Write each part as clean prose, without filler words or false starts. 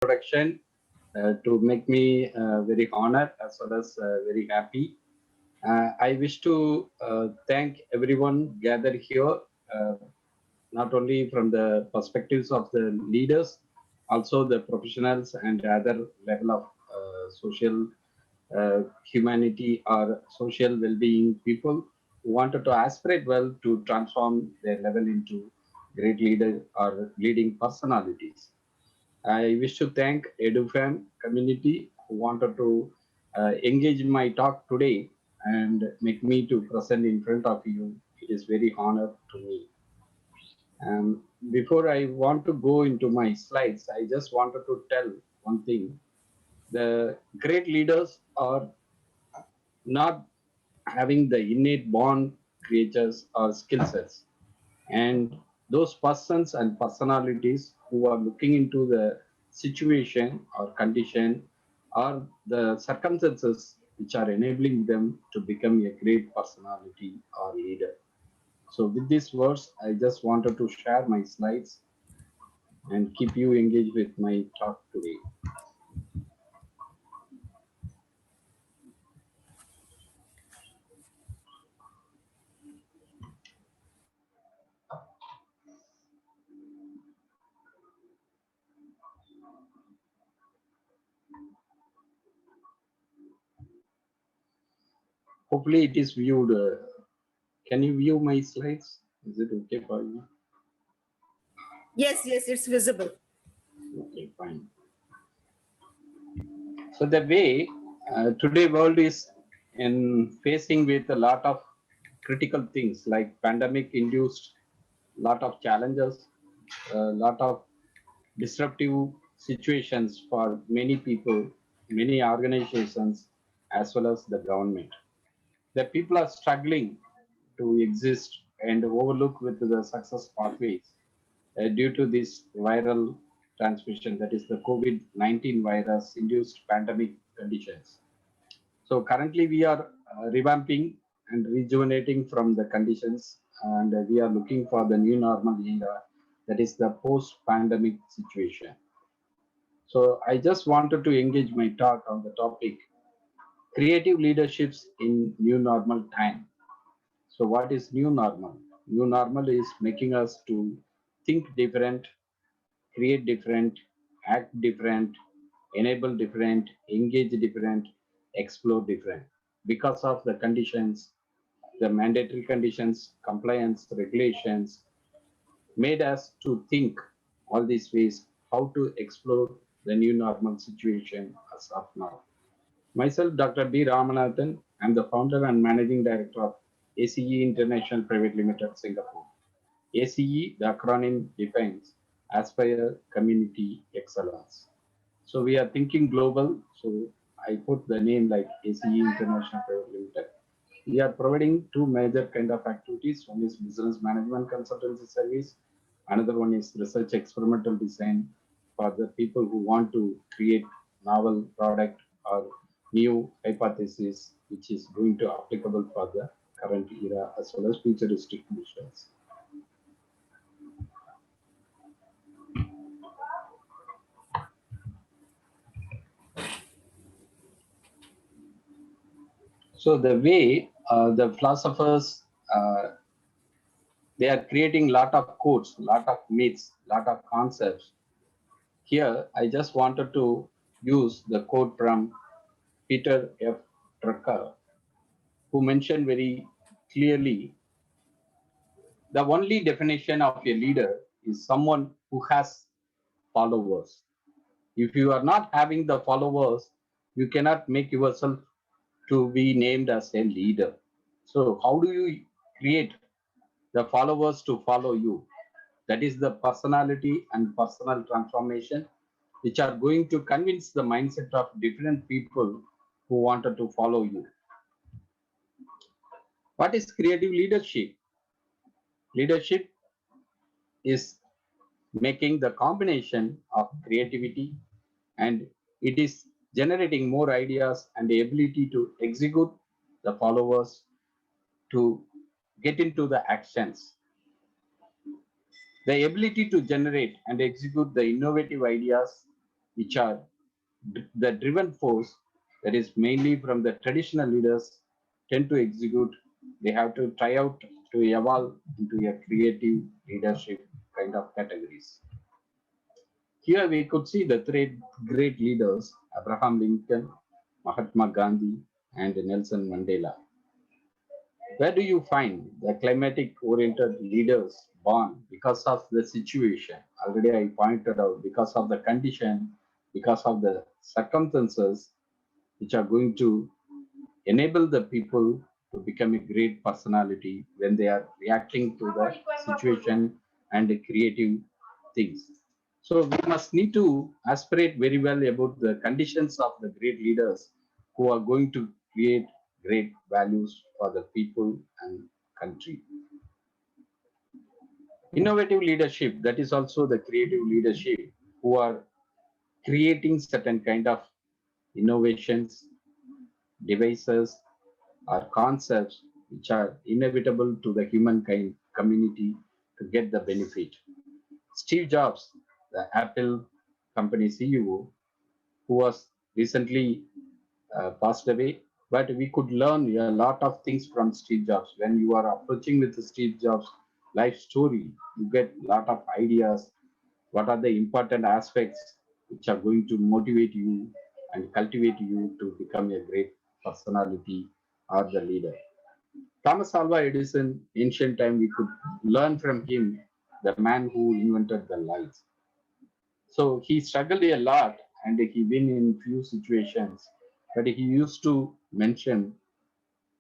introduction to make me very honored as well as very happy. I wish to thank everyone gathered here, uh, not only from the perspectives of the leaders, also the professionals and other level of social humanity or social well-being people who wanted to aspirate well to transform their level into great leader or leading personalities. I wish to thank EduFam community who wanted to engage in my talk today and make me to present in front of you. It is very honor to me. Before I want to go into my slides, I just wanted to tell one thing. The great leaders are not having the innate born creatures or skill sets. And those persons and personalities who are looking into the situation or condition or the circumstances which are enabling them to become a great personality or leader. So with these words, I just wanted to share my slides and keep you engaged with my talk today. Hopefully it is viewed. Can you view my slides? Is it okay for you? Yes, it's visible. Okay, fine. So the way today world is in facing with a lot of critical things like pandemic induced lot of challenges, a lot of disruptive situations for many people, many organizations, as well as the government. The people are struggling to exist and overlook with the success pathways due to this viral transmission, that is the COVID-19 virus induced pandemic conditions. So currently we are revamping and rejuvenating from the conditions, and we are looking for the new normal era, that is the post-pandemic situation. So I just wanted to engage my talk on the topic creative leaderships in new normal time. So what is new normal? New normal is making us to think different, create different, act different, enable different, engage different, explore different. Because of the conditions, the mandatory conditions, compliance, regulations, made us to think all these ways how to explore the new normal situation as of now. Myself, Dr. B. Ramanathan, I'm the founder and managing director of ACE International Private Limited, Singapore. ACE, the acronym defines Aspire Community Excellence. So we are thinking global. So I put the name like ACE International Private Limited. We are providing two major kind of activities. One is business management consultancy service. Another one is research experimental design for the people who want to create novel product or new hypothesis, which is going to applicable for the current era as well as futuristic missions. So the way the philosophers they are creating lot of quotes, lot of myths, lot of concepts. Here, I just wanted to use the quote from Peter F. Drucker, who mentioned very clearly the only definition of a leader is someone who has followers. If you are not having the followers, you cannot make yourself to be named as a leader. So how do you create the followers to follow you? That is the personality and personal transformation, which are going to convince the mindset of different people who wanted to follow you. What is creative leadership? Leadership is making the combination of creativity, and it is generating more ideas and the ability to execute the followers to get into the actions. The ability to generate and execute the innovative ideas which are the driven force, that is mainly from the traditional leaders, tend to execute. They have to try out to evolve into a creative leadership kind of categories. Here we could see the three great leaders, Abraham Lincoln, Mahatma Gandhi, and Nelson Mandela. Where do you find the climatic oriented leaders born because of the situation? Already I pointed out, because of the condition, because of the circumstances which are going to enable the people to become a great personality when they are reacting to the situation and the creative things. So we must need to aspirate very well about the conditions of the great leaders who are going to create great values for the people and country. Innovative leadership, that is also the creative leadership who are creating certain kind of innovations, devices, or concepts which are inevitable to the humankind community to get the benefit. Steve Jobs, the Apple company CEO, who was recently passed away, but we could learn a lot of things from Steve Jobs. When you are approaching with the Steve Jobs life story, you get a lot of ideas. What are the important aspects which are going to motivate you and cultivate you to become a great personality or the leader? Thomas Alva Edison, ancient time, we could learn from him, the man who invented the lights. So he struggled a lot and he win in few situations, but he used to mention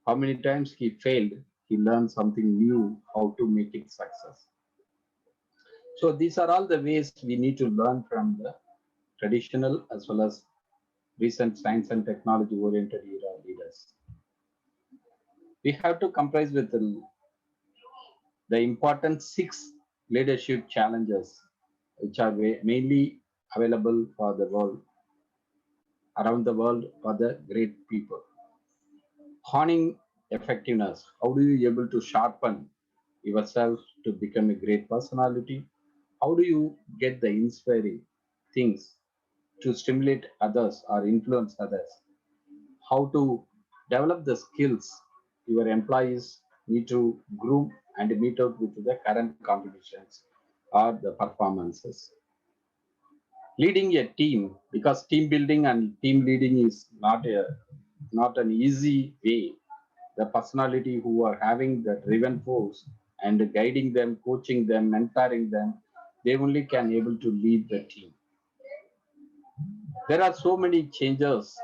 how many times he failed, he learned something new, how to make it success. So these are all the ways we need to learn from the traditional as well as recent science and technology oriented era leaders. We have to comprise with the important 6 leadership challenges which are mainly available for the world, around the world, for the great people. Honing effectiveness. How do you able to sharpen yourself to become a great personality? How do you get the inspiring things to stimulate others or influence others? How to develop the skills your employees need to groom and meet up with the current competitions or the performances. Leading a team, because team building and team leading is not an easy way. The personality who are having the driven force and guiding them, coaching them, mentoring them, they only can able to lead the team. There are so many changes,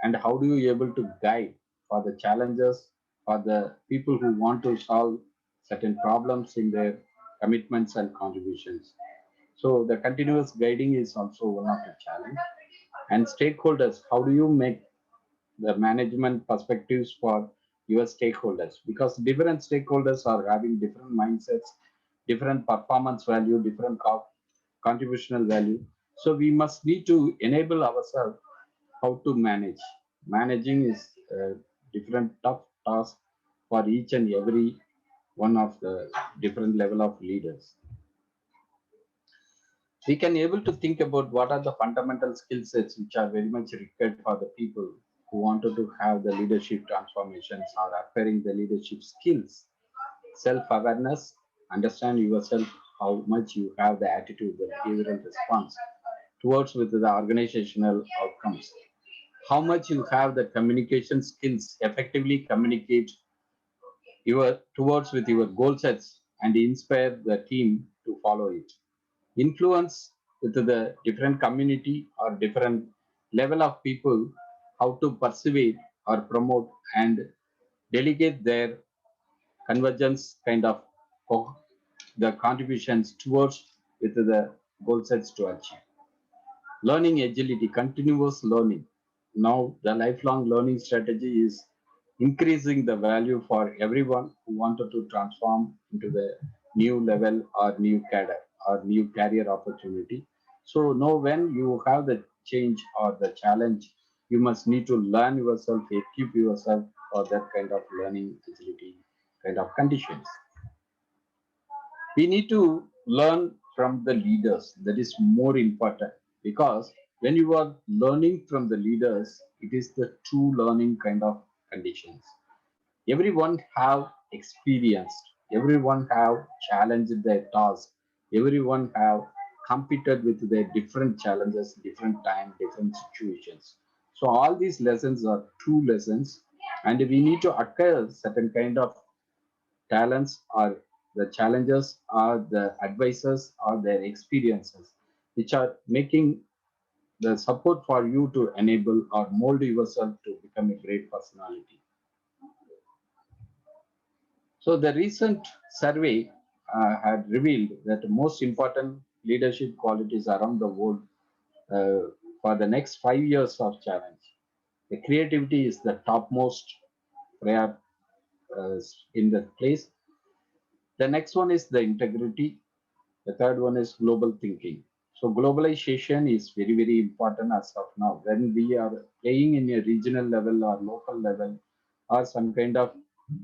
and how do you able to guide for the challenges, for the people who want to solve certain problems in their commitments and contributions? So the continuous guiding is also one of the challenge. And stakeholders, how do you make the management perspectives for your stakeholders? Because different stakeholders are having different mindsets, different performance value, different contributional value. So we must need to enable ourselves how to manage. Managing is a different tough task for each and every one of the different level of leaders. We can able to think about what are the fundamental skill sets which are very much required for the people who wanted to have the leadership transformations or acquiring the leadership skills. Self-awareness, understand yourself, how much you have the attitude, the behavioral response towards with the organizational outcomes. How much you have the communication skills, effectively communicate your towards with your goal sets and inspire the team to follow it. Influence with the different community or different level of people, how to persuade or promote and delegate their convergence kind of the contributions towards with the goal sets to achieve. Learning agility, continuous learning. Now the lifelong learning strategy is increasing the value for everyone who wanted to transform into the new level or new cadre or new career opportunity. So know when you have the change or the challenge, you must need to learn yourself, equip yourself for that kind of learning agility kind of conditions. We need to learn from the leaders. That is more important because when you are learning from the leaders, it is the true learning kind of conditions. Everyone have experienced, everyone have challenged their task, everyone have competed with their different challenges, different time, different situations. So all these lessons are true lessons, and we need to acquire certain kind of talents or the challenges or the advices or their experiences, which are making the support for you to enable or mold yourself to become a great personality. So the recent survey had revealed that most important leadership qualities around the world for the next 5 years of challenge. The creativity is the topmost prior in the place. The next one is the integrity. The third one is global thinking. So globalization is very, very important as of now. When we are playing in a regional level or local level or some kind of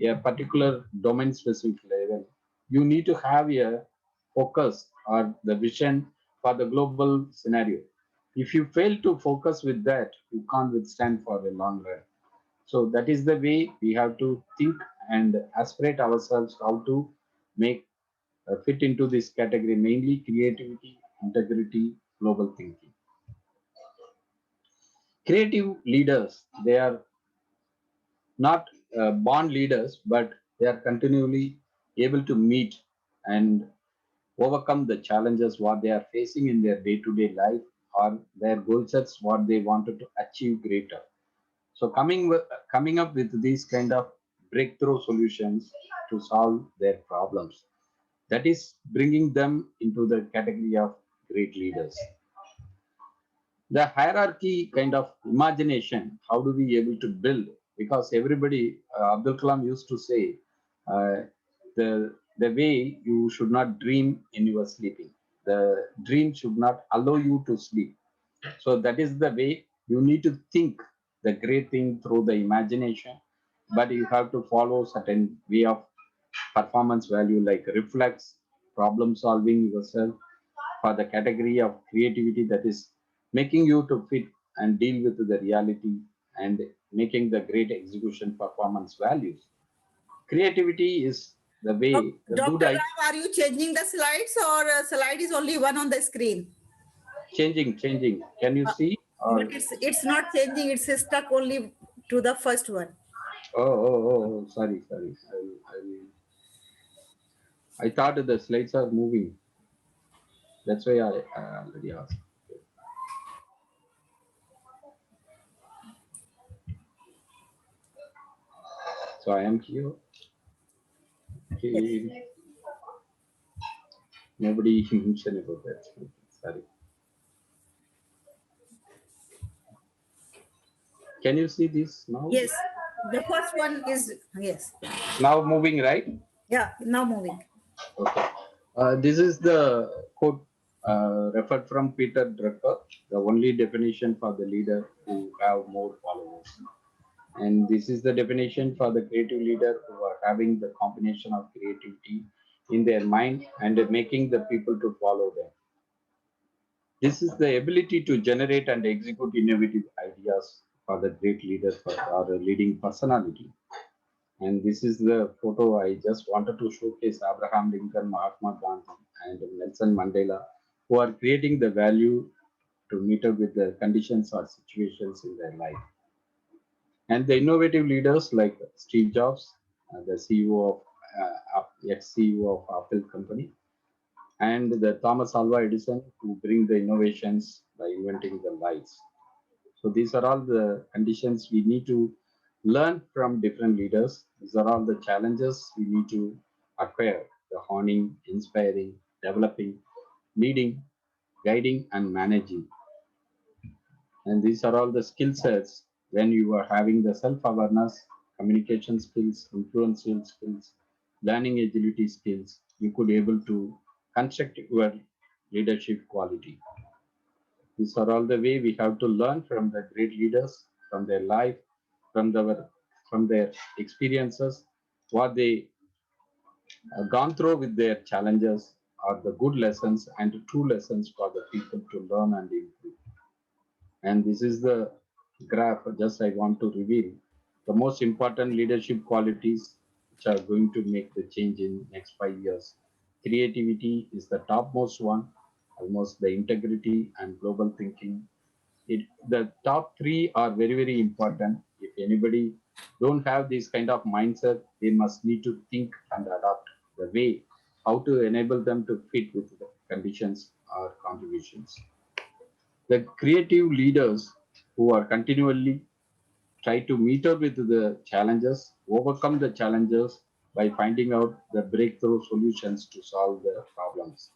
a particular domain specific level, you need to have a focus or the vision for the global scenario. If you fail to focus with that, you can't withstand for a long run. So that is the way we have to think and aspirate ourselves how to make fit into this category, mainly creativity, integrity, global thinking. Creative leaders, they are not born leaders, but they are continually able to meet and overcome the challenges what they are facing in their day-to-day life or their goal sets what they wanted to achieve greater. So coming up with these kind of breakthrough solutions to solve their problems, that is bringing them into the category of great leaders. The hierarchy kind of imagination, how do we able to build? Because everybody, Abdul Kalam used to say, uh, the way you should not dream in your sleeping. The dream should not allow you to sleep. So that is the way you need to think the great thing through the imagination, but you have to follow certain way of performance value like reflex, problem solving yourself for the category of creativity that is making you to fit and deal with the reality and making the great execution performance values. Creativity is the way, the good Dr. idea, Ram, are you changing the slides or slide is only one on the screen? changing. Can you Uh, see? but Or it's not changing, it's stuck only to the first one. sorry. I thought the slides are moving. That's why I already asked. So I am here. Yes. Okay. Nobody mentioned about that. Sorry. Can you see this now? Yes. The first one is, yes. Now moving, right? Yeah, now moving. Okay. This is the quote referred from Peter Drucker, the only definition for the leader who have more followers. And this is the definition for the creative leader who are having the combination of creativity in their mind and making the people to follow them. This is the ability to generate and execute innovative ideas for the great leader or a leading personality. And this is the photo I just wanted to showcase Abraham Lincoln, Mahatma Gandhi, and Nelson Mandela, who are creating the value to meet up with the conditions or situations in their life. And the innovative leaders like Steve Jobs, the CEO of ex-CEO of Apple company, and the Thomas Alva Edison, who bring the innovations by inventing the lights. So these are all the conditions we need to learn from different leaders. These are all the challenges we need to acquire: the honing, inspiring, developing, leading, guiding, and managing. And these are all the skill sets when you are having the self-awareness, communication skills, influential skills, learning agility skills, you could able to construct your leadership quality. These are all the way we have to learn from the great leaders, from their life, from their experiences, what they gone through with their challenges, or the good lessons and true lessons for the people to learn and improve. And this is the graph just I want to reveal the most important leadership qualities which are going to make the change in next 5 years. Creativity is the topmost one, almost the integrity and global thinking. The top three are very, very important. If anybody don't have this kind of mindset, they must need to think and adapt the way how to enable them to fit with the conditions or contributions. The creative leaders who are continually try to meet up with the challenges, overcome the challenges by finding out the breakthrough solutions to solve the problems.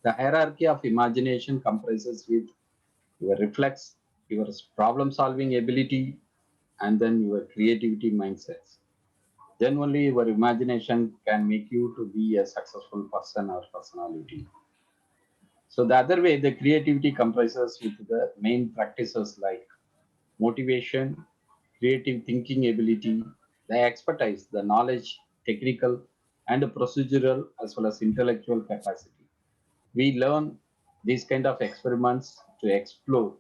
The hierarchy of imagination comprises with your reflex, your problem solving ability, and then your creativity mindsets. Then only your imagination can make you to be a successful person or personality. So the other way, the creativity comprises with the main practices like motivation, creative thinking ability, the expertise, the knowledge, technical and procedural as well as intellectual capacity. We learn these kind of experiments to explore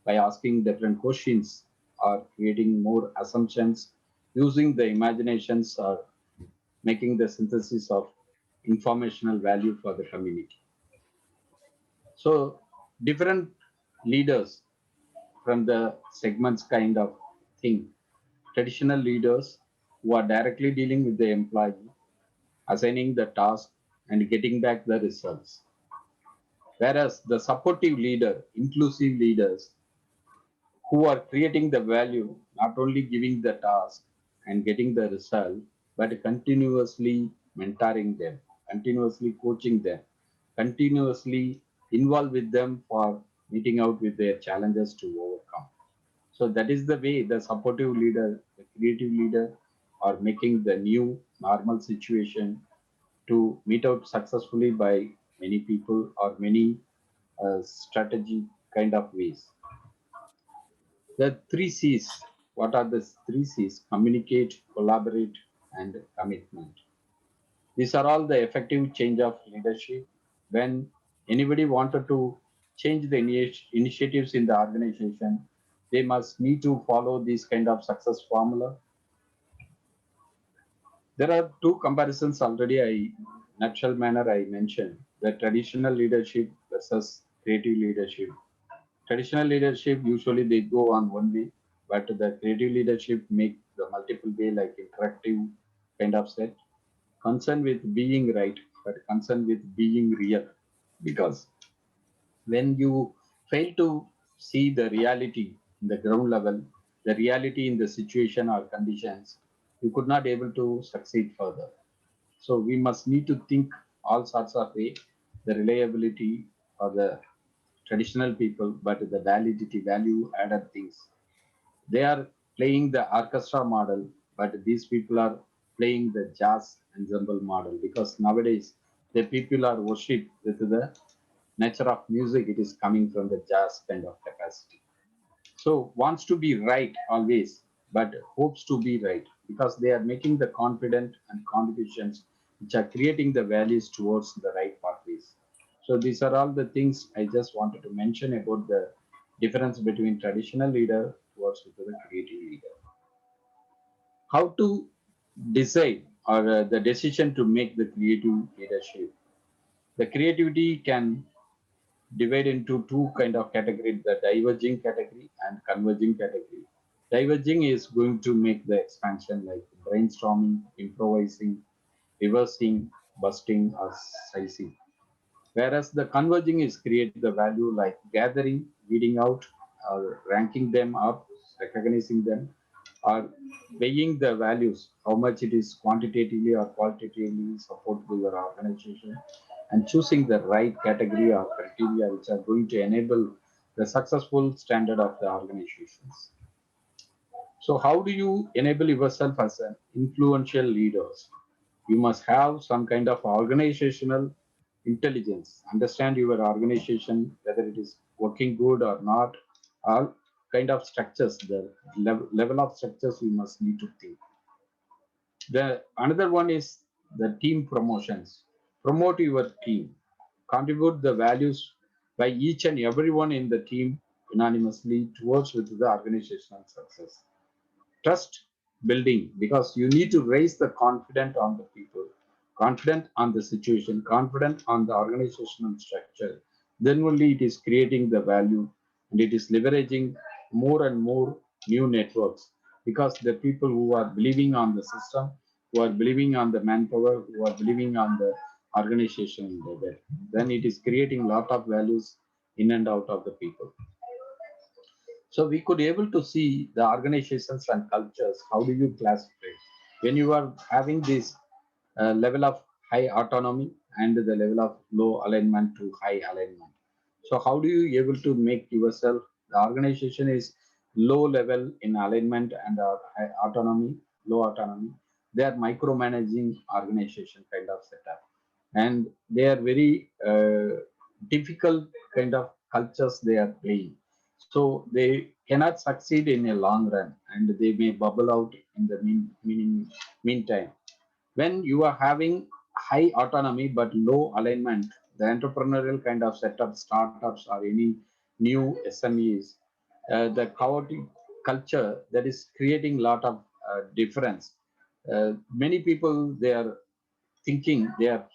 by asking different questions or creating more assumptions, using the imaginations or making the synthesis of informational value for the community. So different leaders from the segments kind of thing. Traditional leaders who are directly dealing with the employee, assigning the task and getting back the results. Whereas the supportive leader, inclusive leaders who are creating the value, not only giving the task and getting the result, but continuously mentoring them, continuously coaching them, continuously involve with them for meeting out with their challenges to overcome. So that is the way the supportive leader, the creative leader are making the new normal situation to meet out successfully by many people or many strategy kind of ways. The three C's. What are the three C's? Communicate, collaborate, and commitment. These are all the effective change of leadership. When anybody wanted to change the initiatives in the organization, they must need to follow this kind of success formula. There are two comparisons already nutshell manner I mentioned, the traditional leadership versus creative leadership. Traditional leadership usually they go on one way, but the creative leadership make the multiple way like interactive kind of set. Concerned with being right, but concerned with being real. Because when you fail to see the reality in the ground level, the reality in the situation or conditions, you could not able to succeed further. So we must need to think all sorts of way, the reliability for the traditional people, but the validity, value added things. They are playing the orchestra model, but these people are playing the jazz ensemble model because nowadays the people are worship with the nature of music. It is coming from the jazz kind of capacity. So wants to be right always, but hopes to be right because they are making the confident and contributions which are creating the values towards the right pathways. So these are all the things I just wanted to mention about the difference between traditional leader towards the creative leader. How to decide or the decision to make the creative leadership. The creativity can divide into two kind of category, the diverging category and converging category. Diverging is going to make the expansion like brainstorming, improvising, reversing, busting, or sizing. Whereas the converging is create the value like gathering, weeding out, or ranking them up, recognizing them, or weighing the values, how much it is quantitatively or qualitatively support to your organization, and choosing the right category or criteria which are going to enable the successful standard of the organizations. So how do you enable yourself as an influential leaders? You must have some kind of organizational intelligence, understand your organization, whether it is working good or not, all kind of structures, the level of structures you must need to think. The another one is the team promotions. Promote your team, contribute the values by each and everyone in the team unanimously towards with the organizational success. Trust building, because you need to raise the confidence on the people, confident on the situation, confident on the organizational structure. Then only it is creating the value, and it is leveraging more and more new networks, because the people who are believing on the system, who are believing on the manpower, who are believing on the organization level, then it is creating a lot of values in and out of the people. So we could able to see the organizations and cultures. How do you classify when you are having this level of high autonomy and the level of low alignment to high alignment? So how do you able to make yourself, the organization is low level in alignment and high autonomy, low autonomy. They are micromanaging organization kind of setup, and they are very difficult kind of cultures they are playing. So they cannot succeed in a long run, and they may bubble out in the meantime. When you are having high autonomy but low alignment, the entrepreneurial kind of setup, startups or any new SMEs, the chaotic culture that is creating a lot of difference. Many people, they are thinking, they are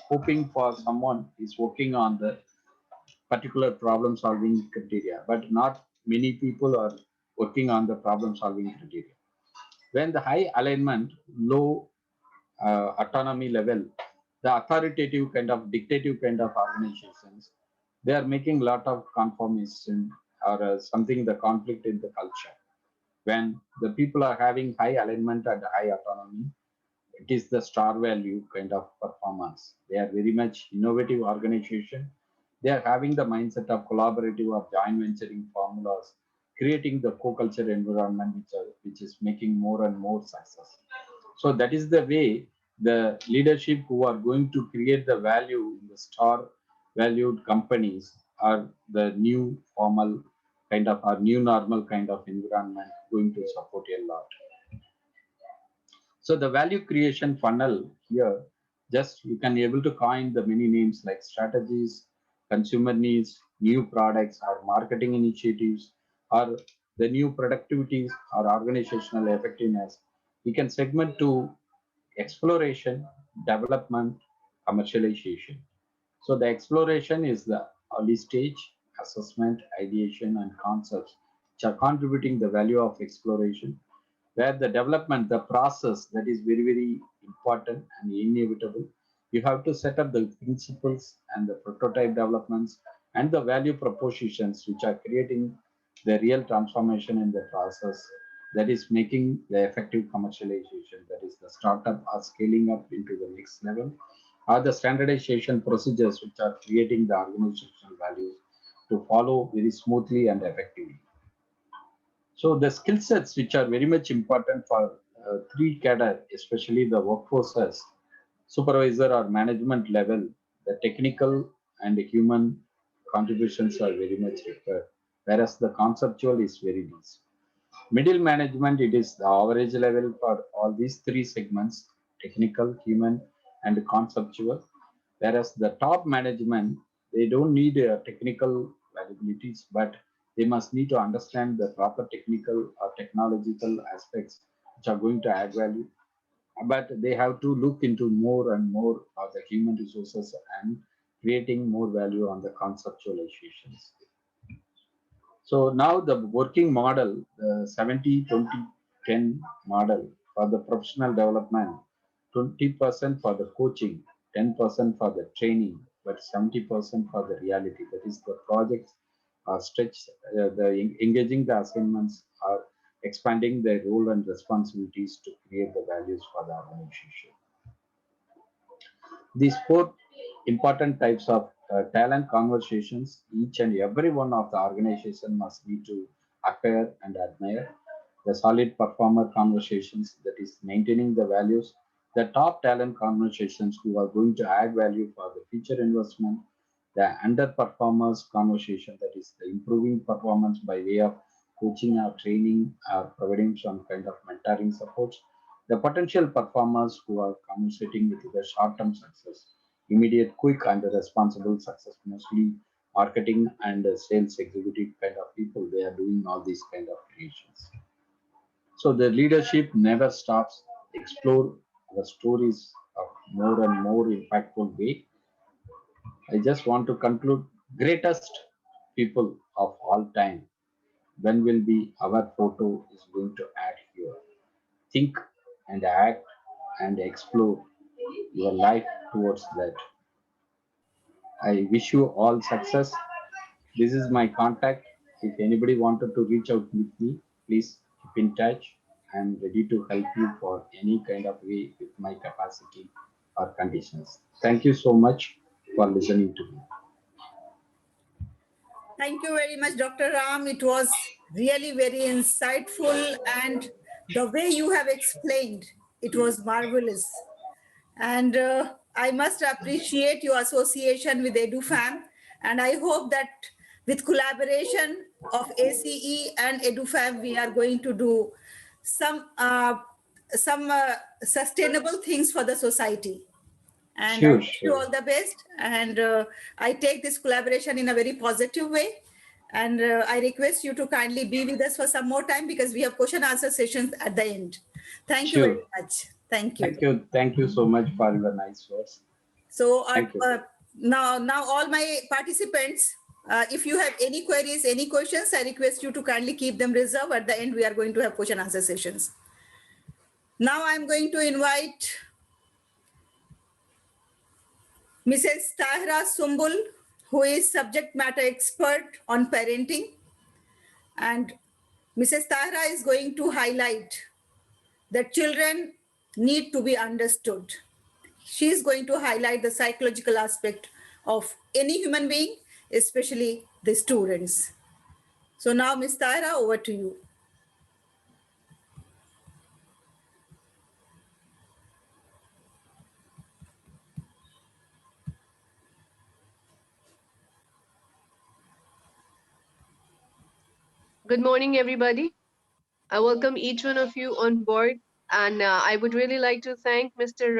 hoping for someone is working on the particular problem solving criteria, but not many people are working on the problem solving criteria. When the high alignment, low autonomy level, the authoritative kind of dictative kind of organizations, they are making a lot of conformation or something, the conflict in the culture. When the people are having high alignment and high autonomy, it is the star value kind of performance. They are very much innovative organization. They are having the mindset of collaborative or joint venturing formulas, creating the co-culture environment which is making more and more success. So that is the way the leadership who are going to create the value in the star valued companies are the new formal kind of or new normal kind of environment going to support a lot. So the value creation funnel here, just you can able to coin the many names like strategies, consumer needs, new products or marketing initiatives, or the new productivities or organizational effectiveness. We can segment to exploration, development, commercialization. So the exploration is the early stage assessment, ideation, and concepts which are contributing the value of exploration, where the development, the process that is very, very important and inevitable. You have to set up the principles and the prototype developments and the value propositions which are creating the real transformation in the process that is making the effective commercialization, that is the startup or scaling up into the next level, or the standardization procedures which are creating the organizational values to follow very smoothly and effectively. So the skill sets which are very much important for three cadre, especially the workforces, supervisor or management level, the technical and the human contributions are very much required, whereas the conceptual is very less. Middle management, it is the average level for all these three segments, technical, human, and conceptual. Whereas the top management, they don't need technical abilities, but they must need to understand the proper technical or technological aspects which are going to add value. But they have to look into more and more of the human resources and creating more value on the conceptualizations. So now the working model, the 70-20-10 model for the professional development, 20% for the coaching, 10% for the training, but 70% for the reality. That is the projects are stretched, engaging the assignments are expanding their role and responsibilities to create the values for the organization. These four important types of talent conversations, each and every one of the organization must need to acquire and admire. The solid performer conversations, that is maintaining the values. The top talent conversations who are going to add value for the future investment. The underperformers conversation, that is the improving performance by way of coaching or training or providing some kind of mentoring support. The potential performers who are conversating with the short-term success, immediate, quick, and responsible success, mostly marketing and sales executive kind of people. They are doing all these kind of creations. So the leadership never stops. Explore the stories of more and more impactful way. I just want to conclude greatest people of all time. When will be our photo is going to add here. Think and act and explore your life towards that. I wish you all success. This is my contact. If anybody wanted to reach out with me, please keep in touch. I'm ready to help you for any kind of way with my capacity or conditions. Thank you so much for listening to me. Thank you very much, Dr. Ram. It was really very insightful, and the way you have explained, it was marvelous. And I must appreciate your association with EduFam, and I hope that with collaboration of ACE and EduFam, we are going to do some sustainable things for the society. And I Sure, wish you sure. all the best. And I take this collaboration in a very positive way. And I request you to kindly be with us for some more time because we have question answer sessions at the end. Thank you Sure. very much. Thank you. Thank you. Thank you so much for your nice words. So Thank you. now all my participants, if you have any queries, any questions, I request you to kindly keep them reserved. At the end, we are going to have question answer sessions. Now I'm going to invite Mrs. Tahira Sumbul, who is subject matter expert on parenting. And Mrs. Tahira is going to highlight that children need to be understood. She is going to highlight the psychological aspect of any human being, especially the students. So now, Ms. Tahira, over to you. Good morning, everybody. I welcome each one of you on board, and I would really like to thank Mr.